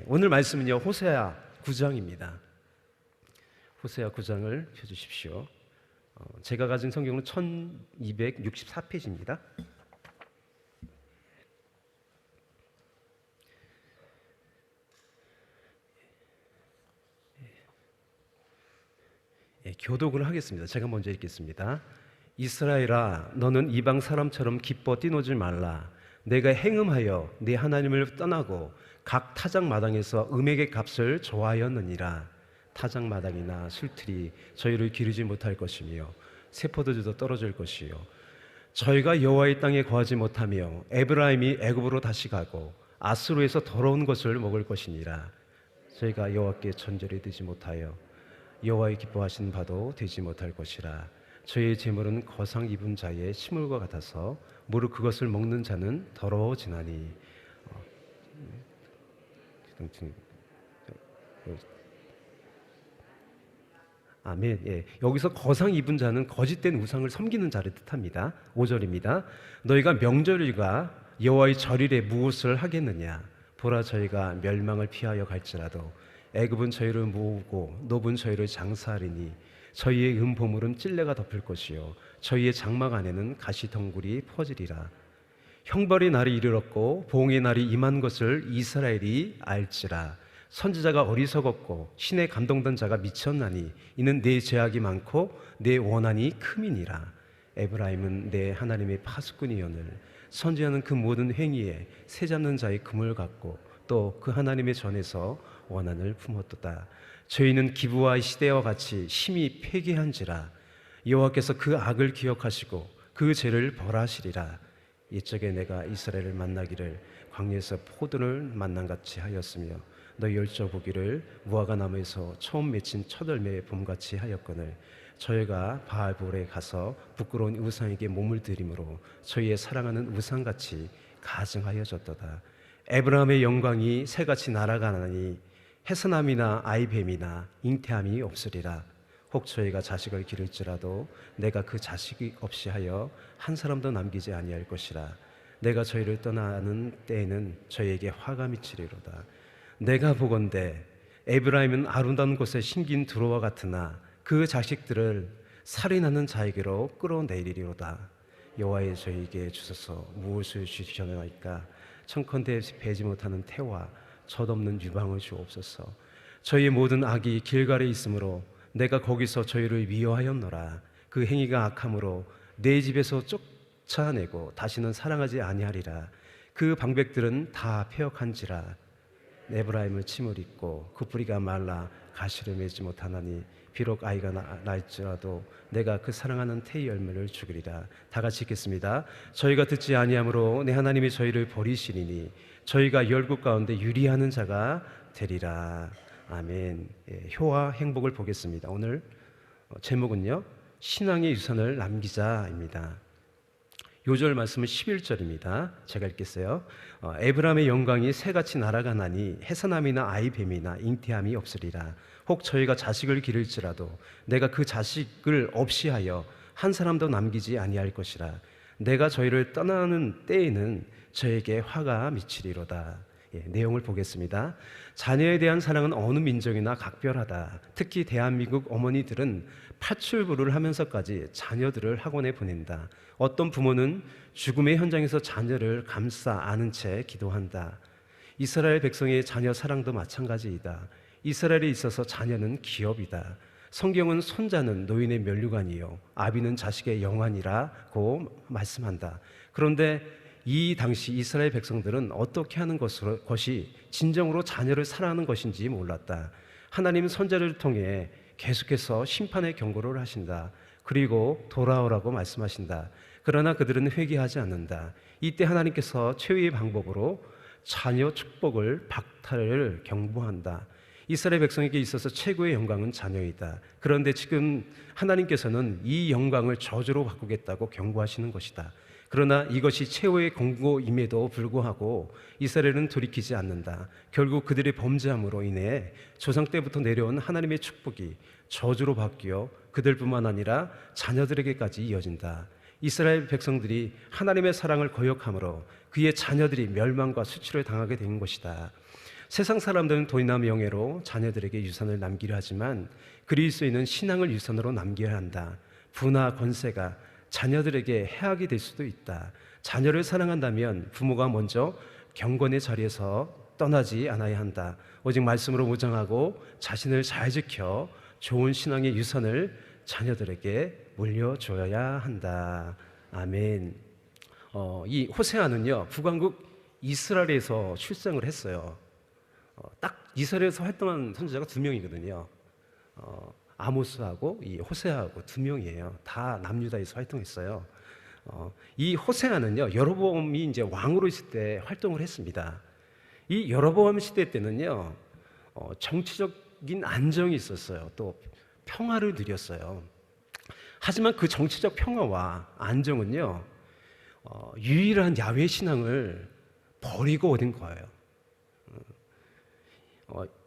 오늘 말씀은요, 호세아 9장입니다. 호세아 9장을 펴주십시오. 제가 가진 성경은 1264페이지입니다. 교독을 하겠습니다. 제가 먼저 읽겠습니다. 이스라엘아, 너는 이방 사람처럼 기뻐 뛰노지 말라. 내가 행음하여 네 하나님을 떠나고 각 타작 마당에서 음액의 값을 좋아하였느니라. 타작 마당이나 술틀이 저희를 기르지 못할 것이며 세포도주도 떨어질 것이요, 저희가 여호와의 땅에 거하지 못하며 에브라임이 애굽으로 다시 가고 아스루에서 더러운 것을 먹을 것이니라. 저희가 여호와께 전절히 되지 못하여 여호와의 기뻐하신 바도 되지 못할 것이라. 저희의 재물은 거상 입은 자의 식물과 같아서 무릇 그것을 먹는 자는 더러워지나니. 아멘. 여기서 거상 입은 자는 거짓된 우상을 섬기는 자를 뜻합니다. 5절입니다. 너희가 명절일과 여호와의 절일에 무엇을 하겠느냐? 보라, 저희가 멸망을 피하여 갈지라도 애굽은 저희를 모으고 노분 저희를 장사하리니 저희의 음보물은 찔레가 덮을 것이요 저희의 장막 안에는 가시덩굴이 퍼지리라. 형벌의 날이 이르렀고 보응의 날이 임한 것을 이스라엘이 알지라. 선지자가 어리석었고 신에 감동된 자가 미쳤나니 이는 내 죄악이 많고 내 원한이 큼이니라. 에브라임은 내 하나님의 파수꾼이오늘 선지자는 그 모든 행위에 새 잡는 자의 금을 갖고 또 그 하나님의 전에서 원한을 품었도다. 저희는 기브와 시대와 같이 심히 패괴한지라. 여호와께서 그 악을 기억하시고 그 죄를 벌하시리라. 이적에 내가 이스라엘을 만나기를 광야에서 포도를 만난같이 하였으며 너희 열져보기를 무화과 나무에서 처음 맺힌 첫 열매의 봄같이 하였거늘 저희가 바알볼에 가서 부끄러운 우상에게 몸을 들임으로 저희의 사랑하는 우상같이 가증하여졌도다. 에브라임의 영광이 새같이 날아가나니 해서남이나 아이뱀이나 잉태함이 없으리라. 혹 저희가 자식을 기를지라도 내가 그 자식이 없이 하여 한 사람도 남기지 아니할 것이라. 내가 저희를 떠나는 때에는 저희에게 화가 미치리로다. 내가 보건대 에브라임은 아름다운 곳에 심긴 두로와 같으나 그 자식들을 살인하는 자에게로 끌어내리리로다. 여호와의 저희에게 주소서 무엇을 주시려나이까? 청컨대 배지 못하는 태와 젖없는 유방을 주옵소서. 저희의 모든 악이 길갈에 있으므로 내가 거기서 저희를 미워하였노라. 그 행위가 악함으로 내 집에서 쫓아내고 다시는 사랑하지 아니하리라. 그 방백들은 다 폐역한지라. 에브라임을 침을 입고 그 뿌리가 말라 가시를 맺지 못하나니 비록 아이가 날지라도 내가 그 사랑하는 태의 열매를 죽이리라. 다 같이 읽겠습니다. 저희가 듣지 아니하므로 내 하나님이 저희를 버리시리니 저희가 열국 가운데 유리하는 자가 되리라. 아멘. 효와 행복을 보겠습니다. 오늘 제목은요, 신앙의 유산을 남기자입니다. 요절 말씀은 11절입니다. 제가 읽겠어요. 에브라임의 영광이 새같이 날아가나니 해서남이나 아이뱀이나 잉태함이 없으리라. 혹 저희가 자식을 기를지라도 내가 그 자식을 없이 하여 한 사람도 남기지 아니할 것이라. 내가 저희를 떠나는 때에는 저에게 화가 미치리로다. 내용을 보겠습니다. 자녀에 대한 사랑은 어느 민족이나 각별하다. 특히 대한민국 어머니들은 파출부를 하면서까지 자녀들을 학원에 보낸다. 어떤 부모는 죽음의 현장에서 자녀를 감싸 안은 채 기도한다. 이스라엘 백성의 자녀 사랑도 마찬가지이다. 이스라엘에 있어서 자녀는 기업이다. 성경은 손자는 노인의 면류관이요 아비는 자식의 영환이라고 말씀한다. 그런데 이 당시 이스라엘 백성들은 어떻게 하는 것이 진정으로 자녀를 사랑하는 것인지 몰랐다. 하나님은 선지자를 통해 계속해서 심판의 경고를 하신다. 그리고 돌아오라고 말씀하신다. 그러나 그들은 회개하지 않는다. 이때 하나님께서 최후의 방법으로 자녀 축복을 박탈을 경보한다. 이스라엘 백성에게 있어서 최고의 영광은 자녀이다. 그런데 지금 하나님께서는 이 영광을 저주로 바꾸겠다고 경고하시는 것이다. 그러나 이것이 최후의 공고임에도 불구하고 이스라엘은 돌이키지 않는다. 결국 그들의 범죄함으로 인해 조상 때부터 내려온 하나님의 축복이 저주로 바뀌어 그들뿐만 아니라 자녀들에게까지 이어진다. 이스라엘 백성들이 하나님의 사랑을 거역함으로 그의 자녀들이 멸망과 수치를 당하게 된 것이다. 세상 사람들은 돈이나 명예로 자녀들에게 유산을 남기려 하지만 그리스도인은 신앙을 유산으로 남겨야 한다. 부나 권세가 자녀들에게 해악이 될 수도 있다. 자녀를 사랑한다면 부모가 먼저 경건의 자리에서 떠나지 않아야 한다. 오직 말씀으로 무장하고 자신을 잘 지켜 좋은 신앙의 유산을 자녀들에게 물려줘야 한다. 아멘. 이 호세아는요, 북왕국 이스라엘에서 출생을 했어요. 딱 이스라엘에서 활동한 선지자가 두 명이거든요. 아모스하고 이 호세아하고 두 명이에요. 다 남유다에서 활동했어요. 이 호세아는요, 여로보암이 이제 왕으로 있을 때 활동을 했습니다. 이 여로보암 시대 때는요, 정치적인 안정이 있었어요. 또 평화를 누렸어요. 하지만 그 정치적 평화와 안정은요, 유일한 야훼 신앙을 버리고 얻은 거예요.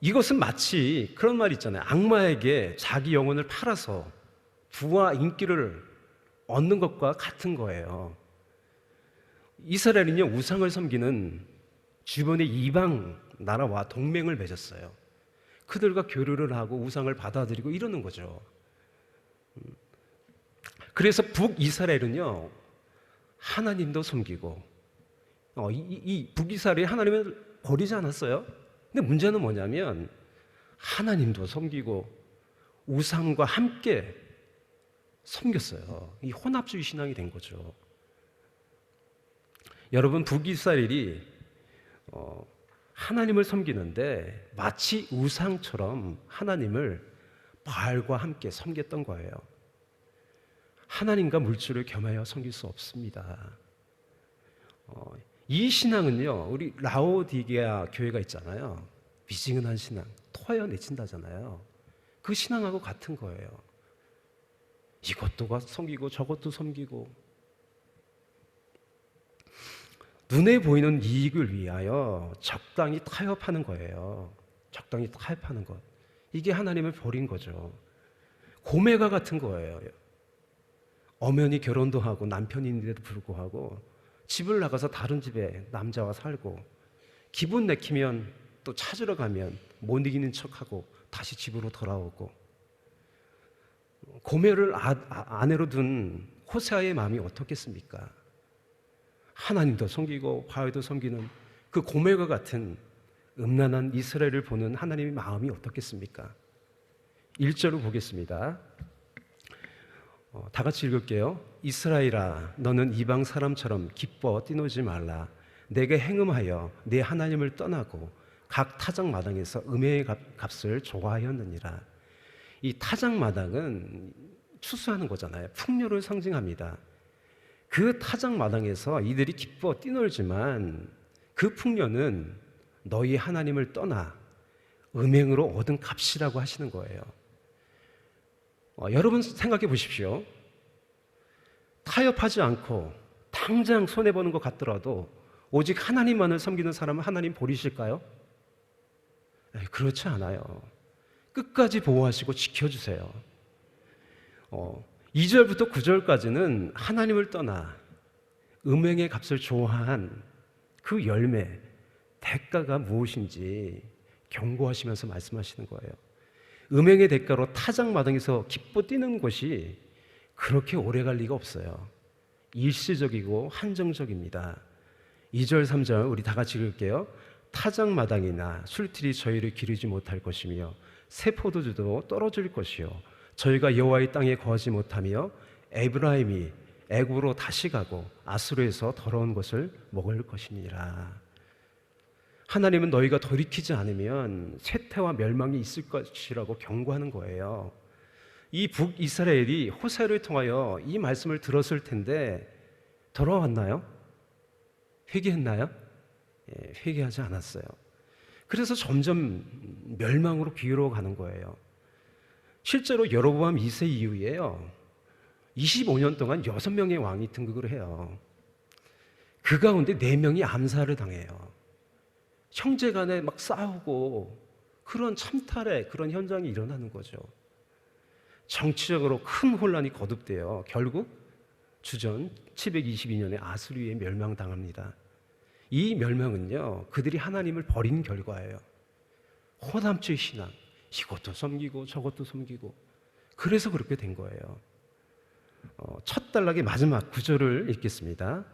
이것은 마치 그런 말 있잖아요. 악마에게 자기 영혼을 팔아서 부와 인기를 얻는 것과 같은 거예요. 이스라엘은요, 우상을 섬기는 주변의 이방 나라와 동맹을 맺었어요. 그들과 교류를 하고 우상을 받아들이고 이러는 거죠. 그래서 북이스라엘은요, 하나님도 섬기고, 이 북이스라엘이 하나님을 버리지 않았어요. 근데 문제는 뭐냐면 하나님도 섬기고 우상과 함께 섬겼어요. 이 혼합주의 신앙이 된 거죠. 여러분, 북이스라엘이 하나님을 섬기는데 마치 우상처럼 하나님을 바알과 함께 섬겼던 거예요. 하나님과 물질을 겸하여 섬길 수 없습니다. 이 신앙은요, 우리 라오디게아 교회가 있잖아요. 미지근한 신앙, 토하여 내친다잖아요. 그 신앙하고 같은 거예요. 이것도 섬기고 저것도 섬기고, 눈에 보이는 이익을 위하여 적당히 타협하는 거예요. 적당히 타협하는 것. 이게 하나님을 버린 거죠. 고매가 같은 거예요. 엄연히 결혼도 하고 남편인데도 불구하고 집을 나가서 다른 집에 남자와 살고, 기분 내키면 또 찾으러 가면 못 이기는 척하고 다시 집으로 돌아오고, 고매를 아내로 둔 호세아의 마음이 어떻겠습니까? 하나님도 섬기고 바알도 섬기는 그 고매와 같은 음란한 이스라엘을 보는 하나님의 마음이 어떻겠습니까? 1절을 보겠습니다. 다 같이 읽을게요. 이스라엘아, 너는 이방 사람처럼 기뻐 뛰놀지 말라. 내게 행음하여 내 하나님을 떠나고 각 타작 마당에서 음해의 값을 좋아하였느니라. 이 타작 마당은 추수하는 거잖아요. 풍요를 상징합니다. 그 타작 마당에서 이들이 기뻐 뛰놀지만 그 풍요는 너희 하나님을 떠나 음행으로 얻은 값이라고 하시는 거예요. 여러분 생각해 보십시오. 타협하지 않고 당장 손해보는 것 같더라도 오직 하나님만을 섬기는 사람은 하나님 버리실까요? 그렇지 않아요. 끝까지 보호하시고 지켜주세요. 2절부터 9절까지는 하나님을 떠나 음행의 값을 좋아한 그 열매, 대가가 무엇인지 경고하시면서 말씀하시는 거예요. 음행의 대가로 타작마당에서 기뻐 뛰는 것이 그렇게 오래 갈 리가 없어요. 일시적이고 한정적입니다. 2절, 3절 우리 다 같이 읽을게요. 타작마당이나 술틀이 저희를 기르지 못할 것이며 새 포도주도 떨어질 것이요 저희가 여호와의 땅에 거하지 못하며 에브라임이 애굽으로 다시 가고 아수르에서 더러운 것을 먹을 것이니라. 하나님은 너희가 돌이키지 않으면 쇠퇴와 멸망이 있을 것이라고 경고하는 거예요. 이 북이스라엘이 호세아를 통하여 이 말씀을 들었을 텐데 돌아왔나요? 회개했나요? 회개하지 않았어요. 그래서 점점 멸망으로 기울어 가는 거예요. 실제로 여로보암 2세 이후에요, 25년 동안 6명의 왕이 등극을 해요. 그 가운데 4명이 암살을 당해요. 형제 간에 막 싸우고 그런 참탈의 그런 현장이 일어나는 거죠. 정치적으로 큰 혼란이 거듭돼요. 결국 주전 722년에 아수르에 멸망당합니다. 이 멸망은요, 그들이 하나님을 버린 결과예요. 호남주의 신앙, 이것도 섬기고 저것도 섬기고, 그래서 그렇게 된 거예요. 첫 단락의 마지막 구절을 읽겠습니다.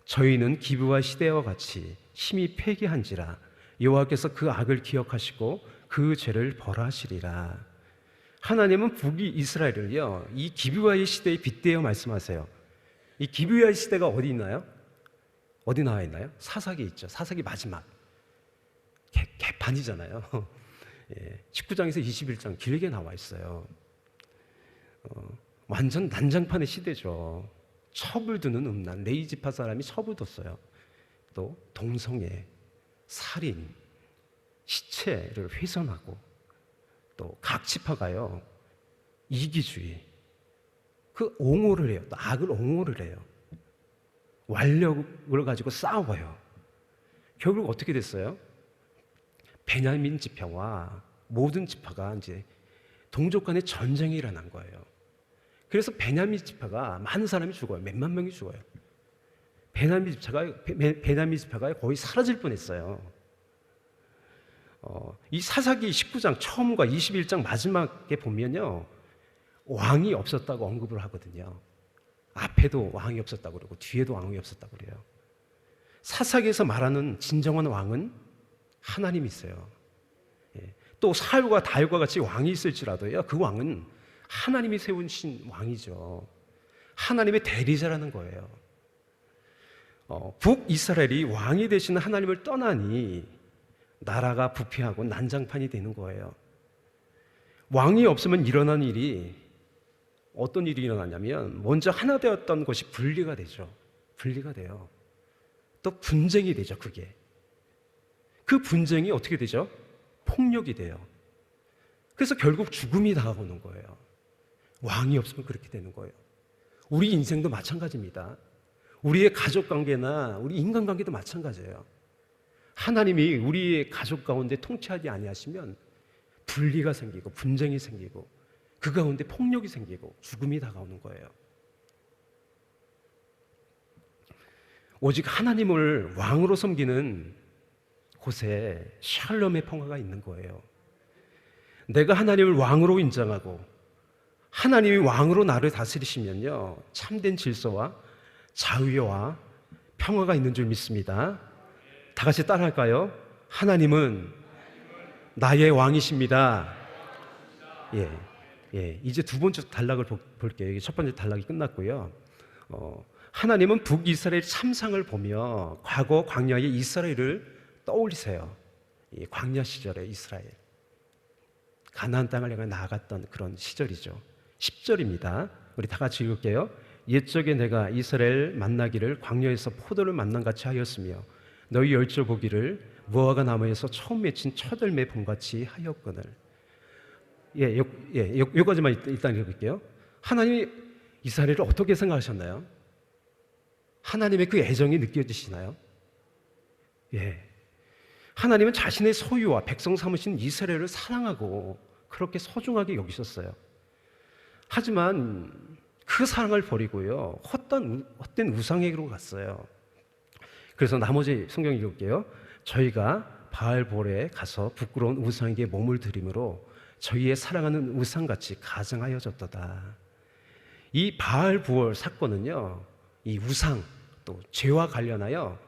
저희는 기브와 시대와 같이 심히 패기한지라 여호와께서 그 악을 기억하시고 그 죄를 벌하시리라. 하나님은 북이스라엘을요, 이 기브와의 시대에 빗대어 말씀하세요. 이 기브와의 시대가 어디 있나요? 어디 나와 있나요? 사사기에 있죠. 사사기 마지막 개판이잖아요. 19장에서 21장 길게 나와 있어요. 완전 난장판의 시대죠. 첩을 두는 음란, 레이지파 사람이 첩을 뒀어요. 또 동성애, 살인, 시체를 훼손하고, 또 각 지파가요 이기주의, 그 옹호를 해요. 또 악을 옹호를 해요. 완력을 가지고 싸워요. 결국 어떻게 됐어요? 베냐민 지파와 모든 지파가 이제 동족 간의 전쟁이 일어난 거예요. 그래서 베냐민 지파가 많은 사람이 죽어요. 몇만 명이 죽어요. 베냐민 지파가 거의 사라질 뻔했어요. 이 사사기 19장 처음과 21장 마지막에 보면요, 왕이 없었다고 언급을 하거든요. 앞에도 왕이 없었다고 그러고 뒤에도 왕이 없었다고 그래요. 사사기에서 말하는 진정한 왕은 하나님이세요. 또 사울과 다윗과 같이 왕이 있을지라도요, 그 왕은 하나님이 세우신 왕이죠. 하나님의 대리자라는 거예요. 북이스라엘이 왕이 되시는 하나님을 떠나니 나라가 부패하고 난장판이 되는 거예요. 왕이 없으면 일어난 일이 어떤 일이 일어나냐면, 먼저 하나 되었던 것이 분리가 되죠. 분리가 돼요. 또 분쟁이 되죠. 그게 그 분쟁이 어떻게 되죠? 폭력이 돼요. 그래서 결국 죽음이 다가오는 거예요. 왕이 없으면 그렇게 되는 거예요. 우리 인생도 마찬가지입니다. 우리의 가족관계나 우리 인간관계도 마찬가지예요. 하나님이 우리의 가족 가운데 통치하지 아니하시면 분리가 생기고 분쟁이 생기고 그 가운데 폭력이 생기고 죽음이 다가오는 거예요. 오직 하나님을 왕으로 섬기는 곳에 샬롬의 평화가 있는 거예요. 내가 하나님을 왕으로 인정하고 하나님이 왕으로 나를 다스리시면요, 참된 질서와 자유와 평화가 있는 줄 믿습니다. 다 같이 따라할까요? 하나님은 나의 왕이십니다. 이제 두 번째 단락을 볼게요. 첫 번째 단락이 끝났고요. 하나님은 북이스라엘 참상을 보며 과거 광야의 이스라엘을 떠올리세요. 이 광야 시절의 이스라엘, 가나안 땅을 향해 나아갔던 그런 시절이죠. 10절입니다. 우리 다 같이 읽을게요. 옛적에 내가 이스라엘 만나기를 광야에서 포도를 만난 같이 하였으며 너희 열조 보기를 무화과 나무에서 처음 맺힌 첫 열매 봄같이 하였거늘. 여기까지만 일단 읽을게요. 하나님이 이스라엘을 어떻게 생각하셨나요? 하나님의 그 애정이 느껴지시나요? 하나님은 자신의 소유와 백성 삼으신 이스라엘을 사랑하고 그렇게 소중하게 여기셨어요. 하지만 그 사랑을 버리고요, 헛된 우상에게로 갔어요. 그래서 나머지 성경 읽을게요. 저희가 바알볼에 가서 부끄러운 우상에게 몸을 들이므로 저희의 사랑하는 우상같이 가증하여졌도다. 이 바알볼 사건은요, 이 우상 또 죄와 관련하여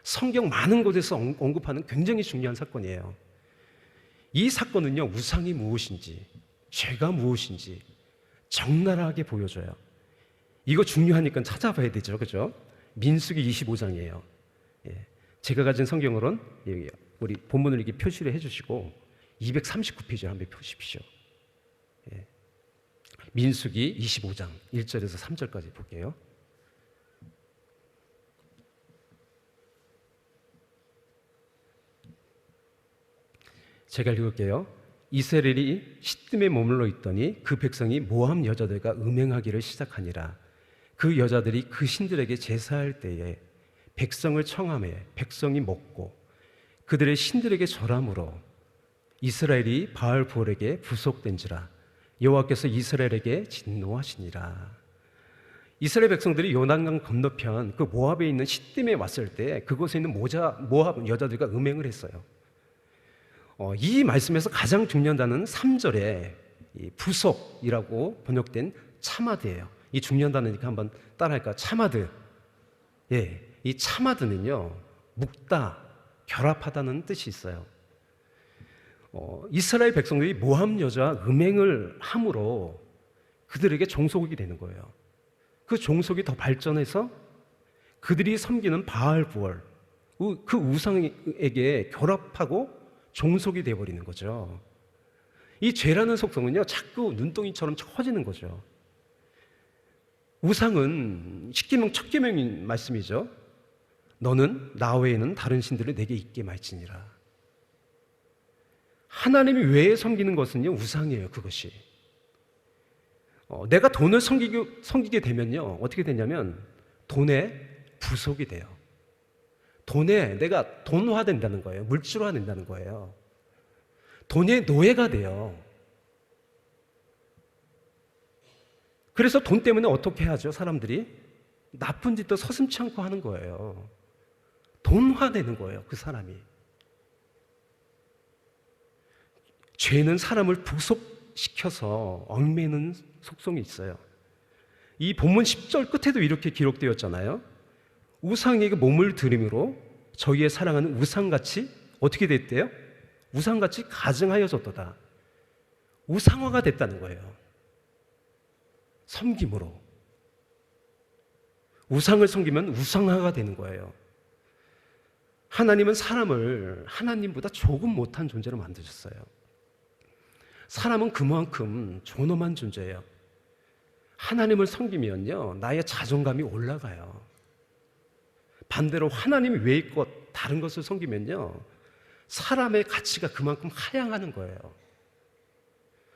성경 많은 곳에서 언급하는 굉장히 중요한 사건이에요. 이 사건은요, 우상이 무엇인지 죄가 무엇인지 적나라하게 보여줘요. 이거 중요하니까 찾아봐야 되죠, 그죠? 민수기 25장이에요. 제가 가진 성경으로는 우리 본문을 이렇게 표시를 해주시고 239페이지를 한번 펴십시오. 민수기 25장 1절에서 3절까지 볼게요. 제가 읽을게요. 이스라엘이 시딤에 머물러 있더니 그 백성이 모압 여자들과 음행하기를 시작하니라. 그 여자들이 그 신들에게 제사할 때에 백성을 청함해 백성이 먹고 그들의 신들에게 절함으로 이스라엘이 바알볼에게 부속된지라. 여호와께서 이스라엘에게 진노하시니라. 이스라엘 백성들이 요단강 건너편 그 모압에 있는 시딤에 왔을 때 그곳에 있는 모압 여자들과 음행을 했어요. 이 말씀에서 가장 중요한 단어는 3절에 이 부속이라고 번역된 차마드예요. 이 중요한 단어니까 한번 따라할까요? 차마드. 예, 이 차마드는요, 묶다, 결합하다는 뜻이 있어요. 이스라엘 백성들이 모함 여자와 음행을 함으로 그들에게 종속이 되는 거예요. 그 종속이 더 발전해서 그들이 섬기는 바알 부월, 그 우상에게 결합하고 종속이 되어버리는 거죠. 이 죄라는 속성은요, 자꾸 눈덩이처럼 커지는 거죠. 우상은 십계명 첫 계명인 말씀이죠. 너는 나 외에는 다른 신들을 내게 있게 말지니라. 하나님이 외에 섬기는 것은요, 우상이에요. 그것이 내가 돈을 섬기게 되면요, 어떻게 되냐면 돈에 부속이 돼요. 돈에 내가 돈화된다는 거예요. 물질화된다는 거예요. 돈의 노예가 돼요. 그래서 돈 때문에 어떻게 하죠? 사람들이 나쁜 짓도 서슴지 않고 하는 거예요. 돈화되는 거예요, 그 사람이. 죄는 사람을 부속시켜서 얽매는 속성이 있어요. 이 본문 10절 끝에도 이렇게 기록되었잖아요. 우상에게 몸을 들임으로 저희의 사랑하는 우상같이 어떻게 됐대요? 우상같이 가증하여졌도다. 우상화가 됐다는 거예요. 섬김으로. 우상을 섬기면 우상화가 되는 거예요. 하나님은 사람을 하나님보다 조금 못한 존재로 만드셨어요. 사람은 그만큼 존엄한 존재예요. 하나님을 섬기면요, 나의 자존감이 올라가요. 반대로 하나님이 외의 것, 다른 것을 섬기면요, 사람의 가치가 그만큼 하향하는 거예요.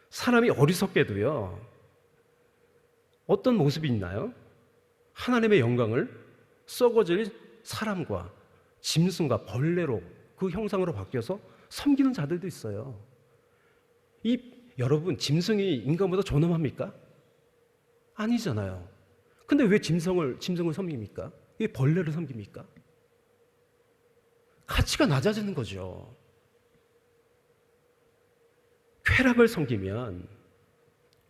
사람이 어리석게도요, 어떤 모습이 있나요? 하나님의 영광을 썩어질 사람과 짐승과 벌레로, 그 형상으로 바뀌어서 섬기는 자들도 있어요. 여러분, 짐승이 인간보다 존엄합니까? 아니잖아요. 근데 왜 짐승을 섬깁니까? 왜 벌레를 섬깁니까? 가치가 낮아지는 거죠. 쾌락을 섬기면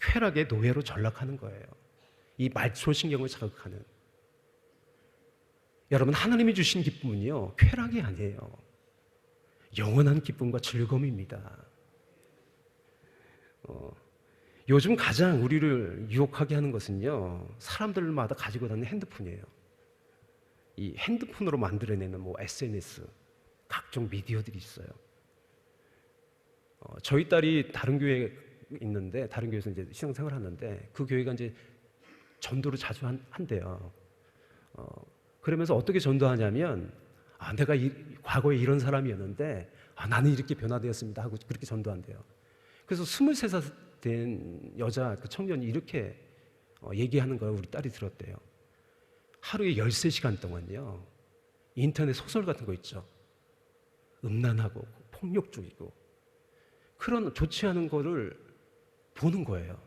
쾌락의 노예로 전락하는 거예요. 이 말초신경을 자극하는. 여러분, 하나님이 주신 기쁨은요, 쾌락이 아니에요. 영원한 기쁨과 즐거움입니다. 요즘 가장 우리를 유혹하게 하는 것은요, 사람들마다 가지고 다니는 핸드폰이에요. 이 핸드폰으로 만들어내는 SNS, 각종 미디어들이 있어요. 저희 딸이 다른 교회에 있는데, 다른 교회에서 이제 신앙생활을 하는데, 그 교회가 이제 전도를 자주 한대요. 그러면서 어떻게 전도하냐면, 내가 과거에 이런 사람이었는데, 나는 이렇게 변화되었습니다 하고 그렇게 전도한대요. 그래서 23살 된 여자 그 청년이 이렇게 얘기하는 걸 우리 딸이 들었대요. 하루에 13시간 동안요, 인터넷 소설 같은 거 있죠. 음란하고 폭력적이고 그런 좋지 않은 거를 보는 거예요.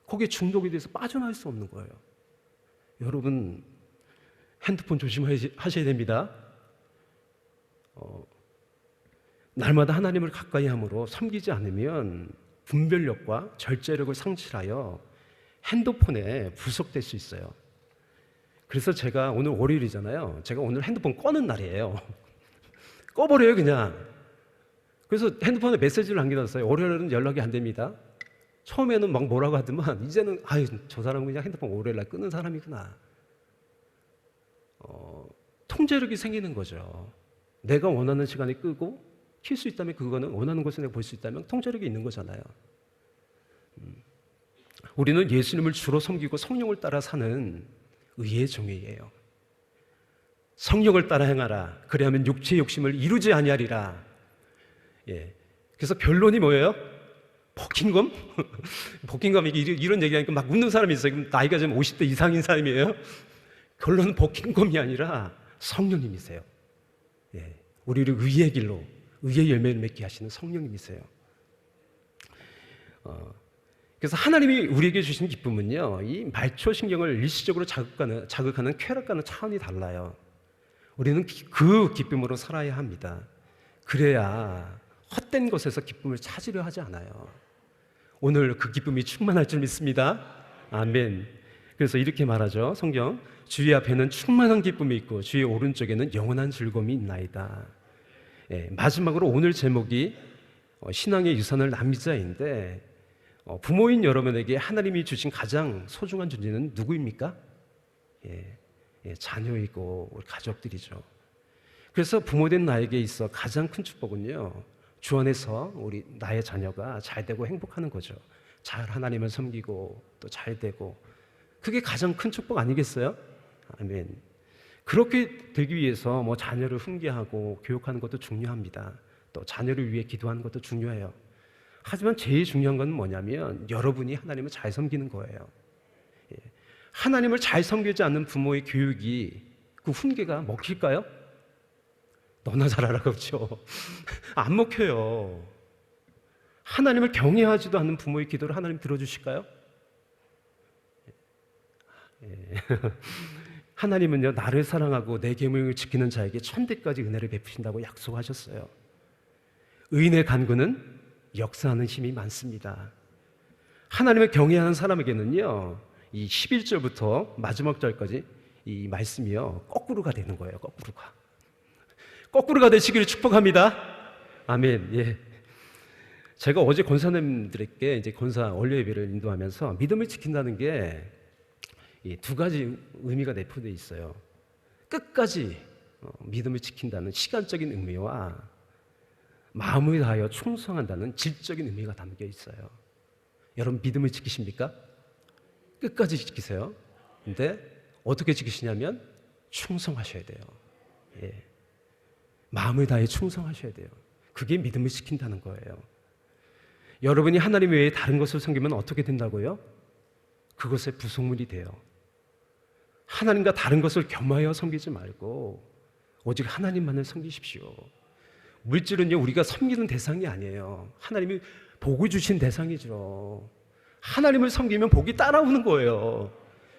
거기에 중독이 돼서 빠져나올 수 없는 거예요. 여러분, 핸드폰 조심하셔야 됩니다. 날마다 하나님을 가까이 함으로 섬기지 않으면 분별력과 절제력을 상실하여 핸드폰에 부속될 수 있어요. 그래서 제가 오늘 월요일이잖아요. 제가 오늘 핸드폰 꺼는 날이에요. 꺼버려요, 그냥. 그래서 핸드폰에 메시지를 남겨놨어요. 월요일은 연락이 안 됩니다. 처음에는 막 뭐라고 하더만 이제는 저 사람은 그냥 핸드폰 월요일날 끄는 사람이구나. 통제력이 생기는 거죠. 내가 원하는 시간에 끄고 킬 수 있다면, 그거는 원하는 것을 내가 볼 수 있다면 통제력이 있는 거잖아요. 우리는 예수님을 주로 섬기고 성령을 따라 사는 의의 종이에요. 성령을 따라 행하라. 그래야면 육체의 욕심을 이루지 아니하리라. 예. 그래서 결론이 뭐예요? 버킹검? 버킹검, 이런 얘기하니까 막 웃는 사람이 있어요. 그럼 나이가 좀 50대 이상인 사람이에요? 결론은 버킹검이 아니라 성령님이세요. 예. 우리를 의의 길로, 의의 열매를 맺게 하시는 성령님이세요. 그래서 하나님이 우리에게 주신 기쁨은요, 이 말초신경을 일시적으로 자극하는 쾌락과는 차원이 달라요. 우리는 그 기쁨으로 살아야 합니다. 그래야 헛된 것에서 기쁨을 찾으려 하지 않아요. 오늘 그 기쁨이 충만할 줄 믿습니다. 아멘. 그래서 이렇게 말하죠. 성경, 주의 앞에는 충만한 기쁨이 있고 주의 오른쪽에는 영원한 즐거움이 있나이다. 예, 마지막으로 오늘 제목이 신앙의 유산을 남기자인데, 부모인 여러분에게 하나님이 주신 가장 소중한 존재는 누구입니까? 자녀이고 우리 가족들이죠. 그래서 부모된 나에게 있어 가장 큰 축복은요, 주 안에서 우리 나의 자녀가 잘 되고 행복하는 거죠. 잘 하나님을 섬기고 또 잘 되고, 그게 가장 큰 축복 아니겠어요? 아멘. 그렇게 되기 위해서 뭐 자녀를 훈계하고 교육하는 것도 중요합니다. 또 자녀를 위해 기도하는 것도 중요해요. 하지만 제일 중요한 건 뭐냐면 여러분이 하나님을 잘 섬기는 거예요. 하나님을 잘 섬기지 않는 부모의 교육이, 그 훈계가 먹힐까요? 너나 잘하라 그렇죠. 안 먹혀요. 하나님을 경외하지도 않는 부모의 기도를 하나님 들어주실까요? 하나님은요, 나를 사랑하고 내 계명을 지키는 자에게 천대까지 은혜를 베푸신다고 약속하셨어요. 의인의 간구는 역사하는 힘이 많습니다. 하나님을 경외하는 사람에게는요, 이 11절부터 마지막 절까지 이 말씀이요, 거꾸로가 되는 거예요. 거꾸로가 되시기를 축복합니다. 아멘. 예. 제가 어제 권사님들에게 이제 권사 원료 예배를 인도하면서 믿음을 지킨다는 게 이 두 가지 의미가 내포되어 있어요. 끝까지 믿음을 지킨다는 시간적인 의미와 마음을 다하여 충성한다는 질적인 의미가 담겨 있어요. 여러분 믿음을 지키십니까? 끝까지 지키세요. 근데 어떻게 지키시냐면 충성하셔야 돼요. 예. 마음을 다해 충성하셔야 돼요. 그게 믿음을 지킨다는 거예요. 여러분이 하나님 외에 다른 것을 섬기면 어떻게 된다고요? 그것의 부속물이 돼요. 하나님과 다른 것을 겸하여 섬기지 말고 오직 하나님만을 섬기십시오. 물질은요, 우리가 섬기는 대상이 아니에요. 하나님이 복을 주신 대상이죠. 하나님을 섬기면 복이 따라오는 거예요.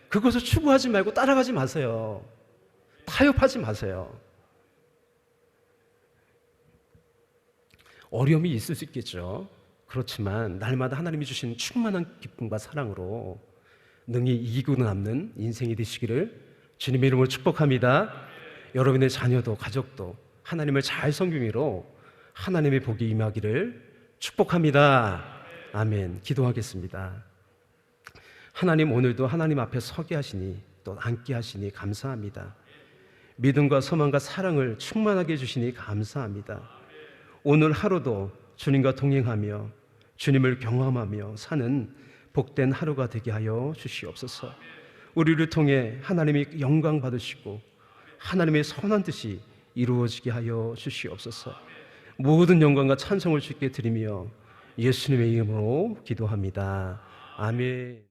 그것을 추구하지 말고 따라가지 마세요. 타협하지 마세요. 어려움이 있을 수 있겠죠. 그렇지만 날마다 하나님이 주신 충만한 기쁨과 사랑으로 능히 이기고 남는 인생이 되시기를 주님의 이름으로 축복합니다. 여러분의 자녀도 가족도 하나님을 잘 섬김으로 하나님의 복이 임하기를 축복합니다. 아멘. 기도하겠습니다. 하나님, 오늘도 하나님 앞에 서게 하시니 또 앉게 하시니 감사합니다. 믿음과 소망과 사랑을 충만하게 해주시니 감사합니다. 오늘 하루도 주님과 동행하며 주님을 경험하며 사는 복된 하루가 되게 하여 주시옵소서. 우리를 통해 하나님의 영광 받으시고 하나님의 선한 뜻이 이루어지게 하여 주시옵소서. 모든 영광과 찬송을 주께 드리며 예수님의 이름으로 기도합니다. 아멘.